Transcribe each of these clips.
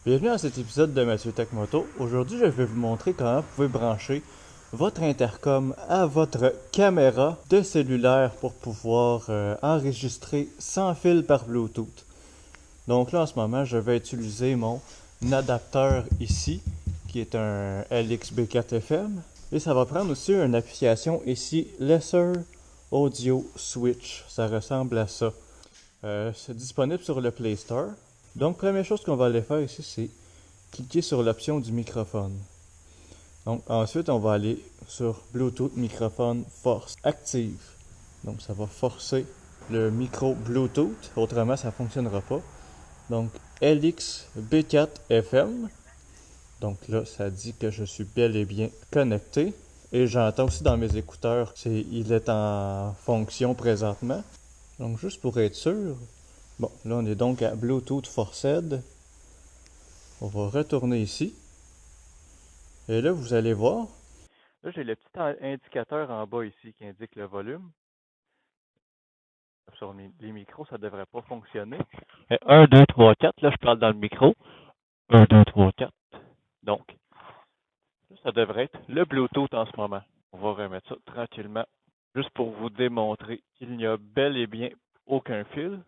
Bienvenue à cet épisode de Monsieur Tech Moto. Aujourd'hui, je vais vous montrer comment vous pouvez brancher votre intercom à votre caméra de cellulaire pour pouvoir enregistrer sans fil par Bluetooth. Donc là, en ce moment, je vais utiliser mon adapteur ici, qui est un LXB4FM. Et ça va prendre aussi une application ici, Lesser Audio Switch. Ça ressemble à ça. C'est disponible sur le Play Store. Donc, première chose qu'on va aller faire ici, c'est cliquer sur l'option du microphone. Donc, ensuite, on va aller sur Bluetooth microphone force active. Donc, ça va forcer le micro Bluetooth, autrement, ça ne fonctionnera pas. Donc, LXB4FM. Donc là, ça dit que je suis bel et bien connecté. Et j'entends aussi dans mes écouteurs qu'il est en fonction présentement. Donc, juste pour être sûr. Bon, là, on est donc à Bluetooth Forced. On va retourner ici. Et là, vous allez voir. Là, j'ai le petit indicateur en bas ici qui indique le volume. Sur les micros, ça ne devrait pas fonctionner. 1, 2, 3, 4. Là, je parle dans le micro. 1, 2, 3, 4. Donc, ça devrait être le Bluetooth en ce moment. On va remettre ça tranquillement, juste pour vous démontrer qu'il n'y a bel et bien aucun fil.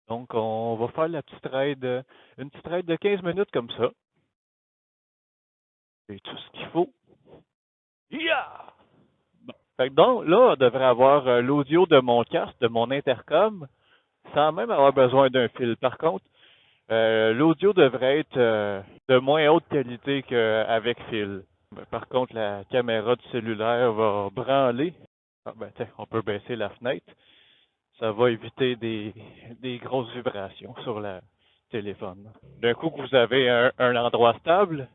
Donc, on va faire la petite raid, une petite raid de 15 minutes comme ça. C'est tout ce qu'il faut. Yeah! Bon. Fait que donc, là, on devrait avoir l'audio de mon casque, de mon intercom, sans même avoir besoin d'un fil. Par contre, l'audio devrait être de moins haute qualité qu'avec fil. Par contre, la caméra du cellulaire va branler. Ah, ben, on peut baisser la fenêtre. Ça va éviter des grosses vibrations sur le téléphone. D'un coup que vous avez un endroit stable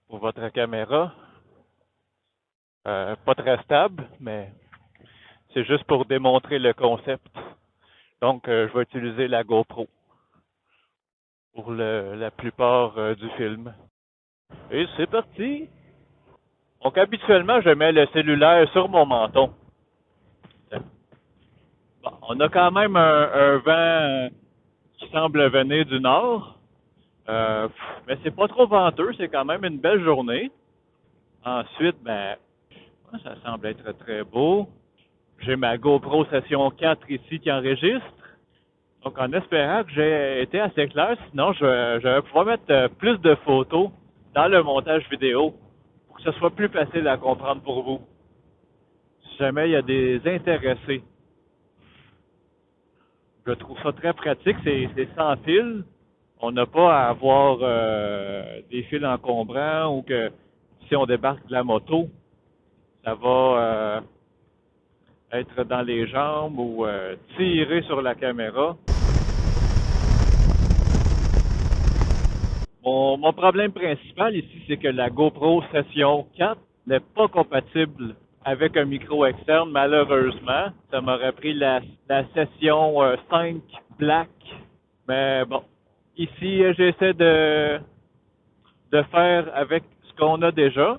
pour votre caméra, pas très stable, mais c'est juste pour démontrer le concept. Donc, je vais utiliser la GoPro pour la plupart du film. Et c'est parti! Donc, habituellement, je mets le cellulaire sur mon menton. Bon, on a quand même un vent qui semble venir du nord. Mais c'est pas trop venteux, c'est quand même une belle journée. Ensuite, ben, ça semble être très beau. J'ai ma GoPro Session 4 ici qui enregistre. Donc, en espérant que j'ai été assez clair, sinon je vais pouvoir mettre plus de photos dans le montage vidéo pour que ce soit plus facile à comprendre pour vous. Si jamais il y a des intéressés. Je trouve ça très pratique, c'est sans fil. On n'a pas à avoir des fils encombrants ou que si on débarque de la moto, ça va être dans les jambes ou tirer sur la caméra. Mon problème principal ici, c'est que la GoPro Session 4 n'est pas compatible avec un micro externe, malheureusement. Ça m'aurait pris la Session 5 Black. Mais bon, ici, j'essaie de faire avec ce qu'on a déjà.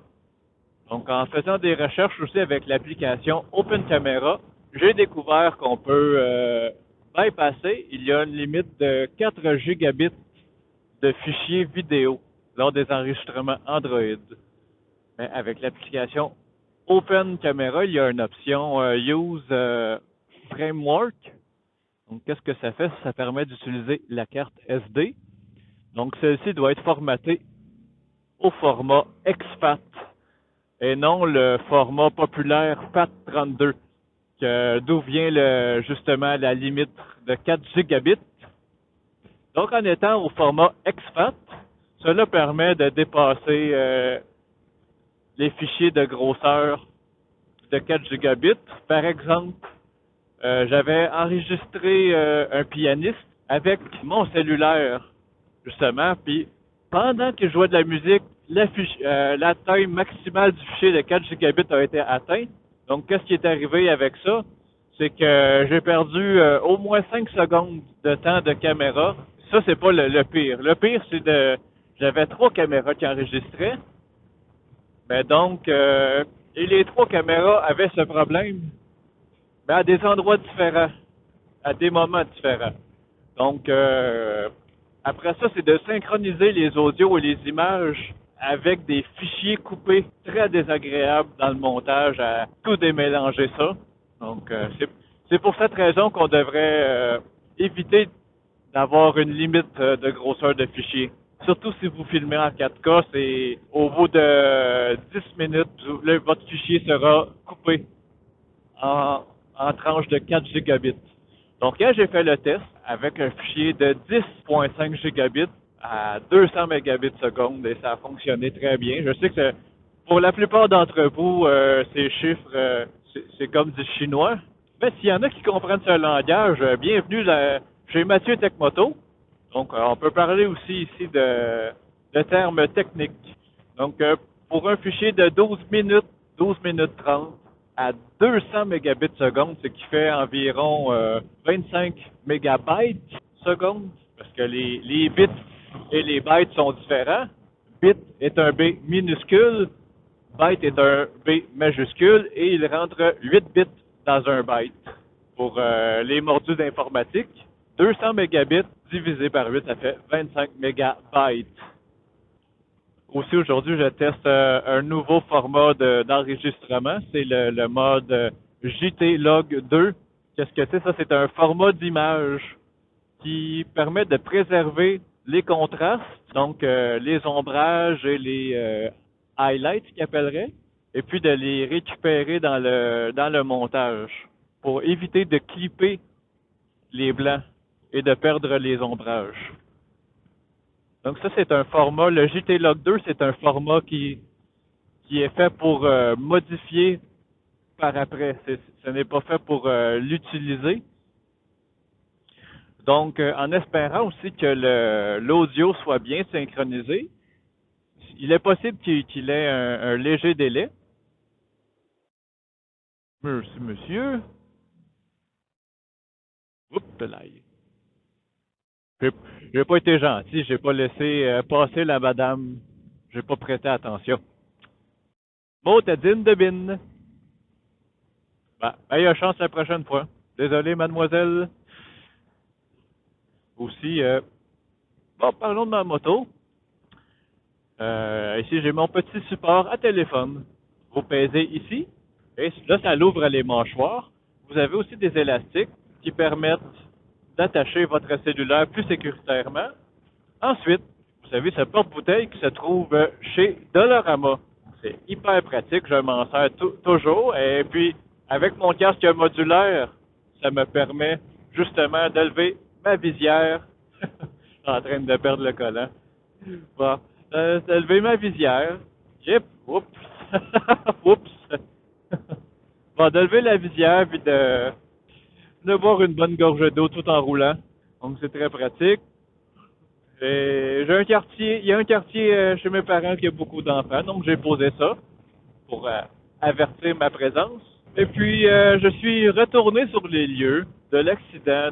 Donc, en faisant des recherches aussi avec l'application Open Camera, j'ai découvert qu'on peut bypasser. Il y a une limite de 4 gigabits de fichiers vidéo lors des enregistrements Android. Mais avec l'application Open Camera, il y a une option Use Framework. Donc, qu'est-ce que ça fait? Ça permet d'utiliser la carte SD. Donc, celle-ci doit être formatée au format exFAT et non le format populaire FAT32, d'où vient justement la limite de 4 gigabits. Donc, en étant au format exFAT, cela permet de dépasser les fichiers de grosseur de 4 gigabits. Par exemple, j'avais enregistré un pianiste avec mon cellulaire, justement, puis pendant que je jouais de la musique, la taille maximale du fichier de 4 gigabits a été atteinte. Donc, qu'est-ce qui est arrivé avec ça? C'est que j'ai perdu au moins 5 secondes de temps de caméra. Ça, c'est pas le pire. Le pire, c'est j'avais 3 caméras qui enregistraient. Ben donc, et les 3 caméras avaient ce problème, mais à des endroits différents, à des moments différents. Donc, après ça, c'est de synchroniser les audios et les images avec des fichiers coupés très désagréables dans le montage à tout démélanger ça. Donc, c'est pour cette raison qu'on devrait éviter d'avoir une limite de grosseur de fichier. Surtout si vous filmez en 4K, c'est au bout de 10 minutes, votre fichier sera coupé en, en tranches de 4 gigabits. Donc, quand j'ai fait le test avec un fichier de 10.5 gigabits à 200 mégabits seconde et ça a fonctionné très bien. Je sais que pour la plupart d'entre vous, ces chiffres, c'est comme du chinois. Mais s'il y en a qui comprennent ce langage, bienvenue chez Mathieu Techmoto. Donc, on peut parler aussi ici de termes techniques. Donc, pour un fichier de 12 minutes 30 à 200 mégabits seconde, ce qui fait environ 25 mégabytes seconde, parce que les bits et les bytes sont différents. Bit est un B minuscule, byte est un B majuscule, et il rentre 8 bits dans un byte. Pour les mordus d'informatique, 200 mégabits divisé par 8, ça fait 25 mégabytes. Aussi, aujourd'hui, je teste un nouveau format d'enregistrement. C'est le mode JT-Log 2. Qu'est-ce que c'est? Ça, c'est un format d'image qui permet de préserver les contrastes, donc les ombrages et les highlights qu'ils appelleraient, et puis de les récupérer dans le montage pour éviter de clipper les blancs et de perdre les ombrages. Donc ça, c'est un format, le JT-Log 2, c'est un format qui est fait pour modifier par après. Ce n'est pas fait pour l'utiliser. Donc, en espérant aussi que l'audio soit bien synchronisé, il est possible qu'il ait un léger délai. Merci, monsieur. Oups, là. J'ai j'ai pas été gentil, j'ai pas laissé passer la madame. J'ai pas prêté attention. Motadine de bin. Bah, meilleure chance la prochaine fois. Désolé, mademoiselle. Aussi, bon, parlons de ma moto. Ici, j'ai mon petit support à téléphone. Vous pèsez ici, et là, ça l'ouvre les mâchoires. Vous avez aussi des élastiques qui permettent d'attacher votre cellulaire plus sécuritairement. Ensuite, vous avez ce porte-bouteille qui se trouve chez Dollarama. C'est hyper pratique, je m'en sers toujours. Et puis, avec mon casque modulaire, ça me permet justement de lever ma visière. Je suis en train de perdre le collant. Bon, de lever ma visière. Yep, oups. Oups. Bon, de lever la visière puis de boire une bonne gorgée d'eau tout en roulant. Donc, c'est très pratique. J'ai un quartier, il y a un quartier chez mes parents qui a beaucoup d'enfants, donc j'ai posé ça pour avertir ma présence. Et puis, je suis retourné sur les lieux de l'accident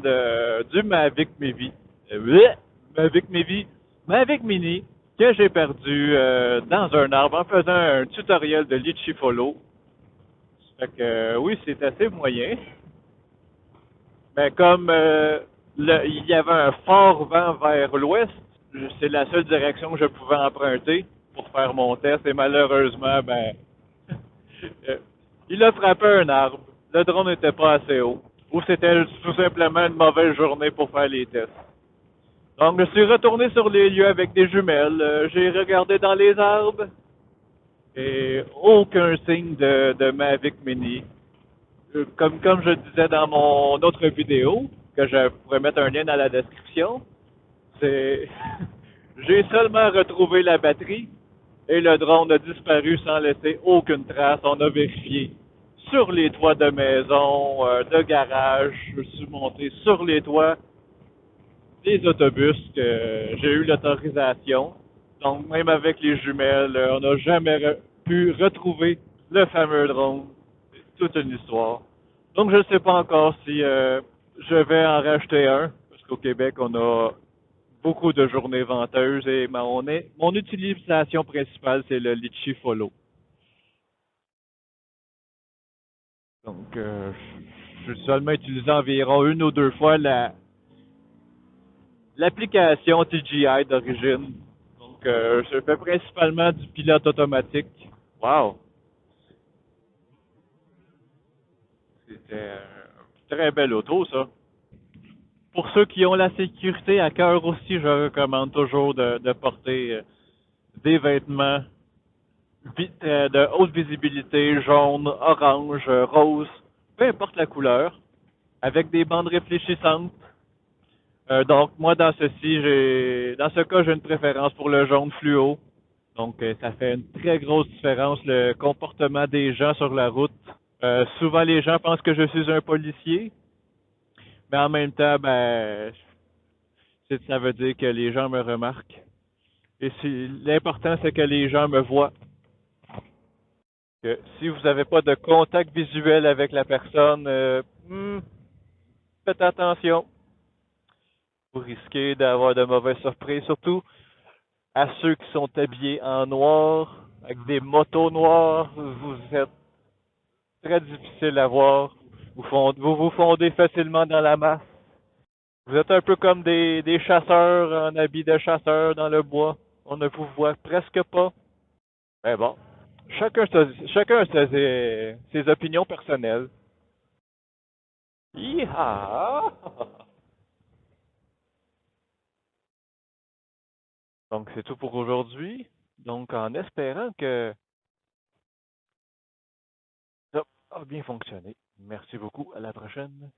du Mavic Mini, Mavic Mini, que j'ai perdu dans un arbre en faisant un tutoriel de Litchi Follow. Fait que, oui, c'est assez moyen. Mais comme il y avait un fort vent vers l'ouest, c'est la seule direction que je pouvais emprunter pour faire mon test. Et malheureusement, ben, euh, il a frappé un arbre. Le drone n'était pas assez haut. Ou c'était tout simplement une mauvaise journée pour faire les tests. Donc, je suis retourné sur les lieux avec des jumelles. J'ai regardé dans les arbres et aucun signe de Mavic Mini. Comme je disais dans mon autre vidéo, que je pourrais mettre un lien dans la description, c'est j'ai seulement retrouvé la batterie et le drone a disparu sans laisser aucune trace. On a vérifié sur les toits de maisons, de garages. Je suis monté sur les toits des autobus que j'ai eu l'autorisation. Donc même avec les jumelles, on n'a jamais pu retrouver le fameux drone. C'est toute une histoire. Donc je ne sais pas encore si je vais en racheter un, parce qu'au Québec, on a beaucoup de journées venteuses et mon utilisation principale, c'est le Litchi Follow. Donc, je suis seulement utilisé environ une ou deux fois l'application TGI d'origine. Donc, je fais principalement du pilote automatique. Wow! C'était une très belle auto, ça. Pour ceux qui ont la sécurité à cœur aussi, je recommande toujours de porter des vêtements de haute visibilité, jaune, orange, rose, peu importe la couleur, avec des bandes réfléchissantes. Donc, moi, dans ce cas, j'ai une préférence pour le jaune fluo. Donc, ça fait une très grosse différence le comportement des gens sur la route. Souvent, les gens pensent que je suis un policier, mais en même temps, ben, ça veut dire que les gens me remarquent. Et l'important, c'est que les gens me voient. Que si vous n'avez pas de contact visuel avec la personne, faites attention. Vous risquez d'avoir de mauvaises surprises, surtout à ceux qui sont habillés en noir, avec des motos noires. Vous êtes très difficile à voir. Vous vous fondez facilement dans la masse. Vous êtes un peu comme des chasseurs en habit de chasseurs dans le bois. On ne vous voit presque pas. Mais bon, chacun a ses opinions personnelles. Yeehaw! Donc, c'est tout pour aujourd'hui. Donc, en espérant que ça a bien fonctionné. Merci beaucoup. À la prochaine.